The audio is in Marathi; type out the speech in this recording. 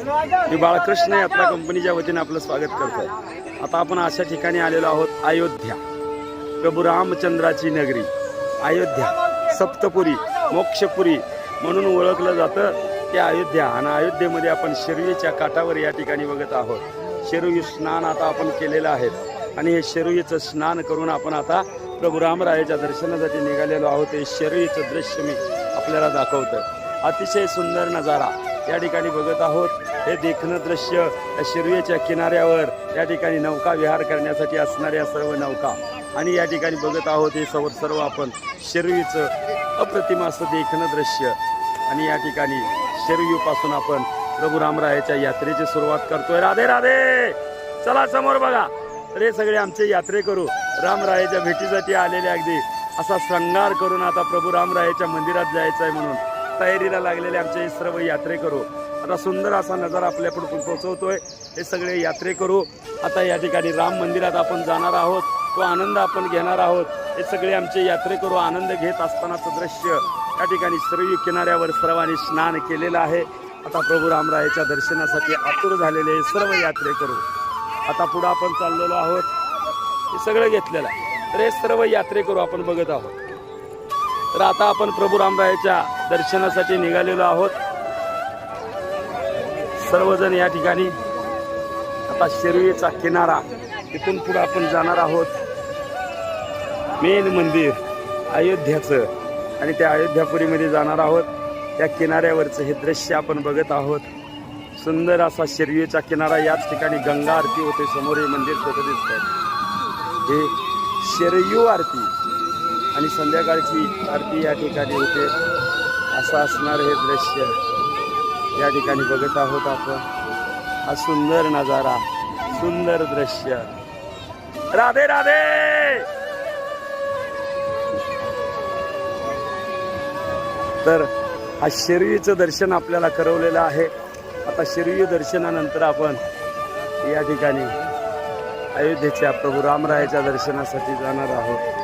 मी बाळकृष्ण यात्रा कंपनीच्या वतीने आपलं स्वागत करतोय। आता आपण अशा ठिकाणी आलेलो आहोत, अयोध्या, प्रभू रामचंद्राची नगरी अयोध्या, सप्तपुरी, मोक्षपुरी म्हणून ओळखलं जातं ते अयोध्या। आणि अयोध्येमध्ये आपण शिरवीच्या काठावर या ठिकाणी बघत आहोत। शिरवी स्नान आता आपण केलेलं आहे आणि हे शिरवीचं स्नान करून आपण आता प्रभू रामरायाच्या दर्शनासाठी निघालेलो आहोत। हे शिरवीचं दृश्य मी आपल्याला दाखवतोय। अतिशय सुंदर नजारा या ठिकाणी बघत आहोत। हे देखणं दृश्य शिरवीच्या किनाऱ्यावर या ठिकाणी नौका विहार करण्यासाठी असणाऱ्या सर्व नौका आणि या ठिकाणी बघत आहोत हे सर्व आपण शिरवीचं अप्रतिम असं देखणं दृश्य। आणि या ठिकाणी शिरवीपासून आपण प्रभू रामरायाच्या यात्रेची सुरुवात करतोय। राधे राधे, चला समोर बघा। तर हे सगळे आमचे यात्रेकरू रामरायाच्या भेटीसाठी आलेले अगदी असा श्रंगार करून आता प्रभू रामरायाच्या मंदिरात जायचं आहे म्हणून तयारीला लागलेले आमचे सर्व यात्रेकरू आता सुंदर असा नजारा आपल्याकडून पोहोचवतोय। हे सगळे यात्रेकरू आता या ठिकाणी राम मंदिरात आपण जाणार आहोत, तो आनंद आपण घेणार आहोत। हे सगळे आमचे यात्रेकरू आनंद घेत असतानाचं दृश्य या ठिकाणी शिरवी किनाऱ्यावर सर्वांनी स्नान केलेलं आहे। आता प्रभू रामरायाच्या दर्शनासाठी आतुर झालेले हे सर्व यात्रेकरू आता पुढे आपण चाललेलो आहोत। हे सगळं घेतलेलं आहे। तर हे सर्व यात्रेकरू आपण बघत आहोत। तर आता आपण प्रभू रामरायाच्या दर्शनासाठी निघालेलो आहोत। सर्वजण या ठिकाणी आता शिरवीचा किनारा इथून पुढे आपण जाणार आहोत मेन मंदिर अयोध्याचं आणि त्या अयोध्यापुरीमध्ये जाणार आहोत। त्या किनाऱ्यावरचं हे दृश्य आपण बघत आहोत। सुंदर असा शिरवीचा किनारा, याच ठिकाणी गंगा आरती होते। समोर हे मंदिर तिथं दिसतंय, हे शरयू आरती आणि संध्याकाळची आरती या ठिकाणी होते। असं असणार हे दृश्य या ठिकाणी बघत आहोत आपण। हा सुंदर नजारा, सुंदर दृश्य। राधे राधे। तर हा शिरवीचं दर्शन आपल्याला करवलेलं आहे। आता शिरवी दर्शनानंतर आपण या ठिकाणी अयोध्येच्या प्रभू रामरायाच्या दर्शनासाठी जाणार आहोत।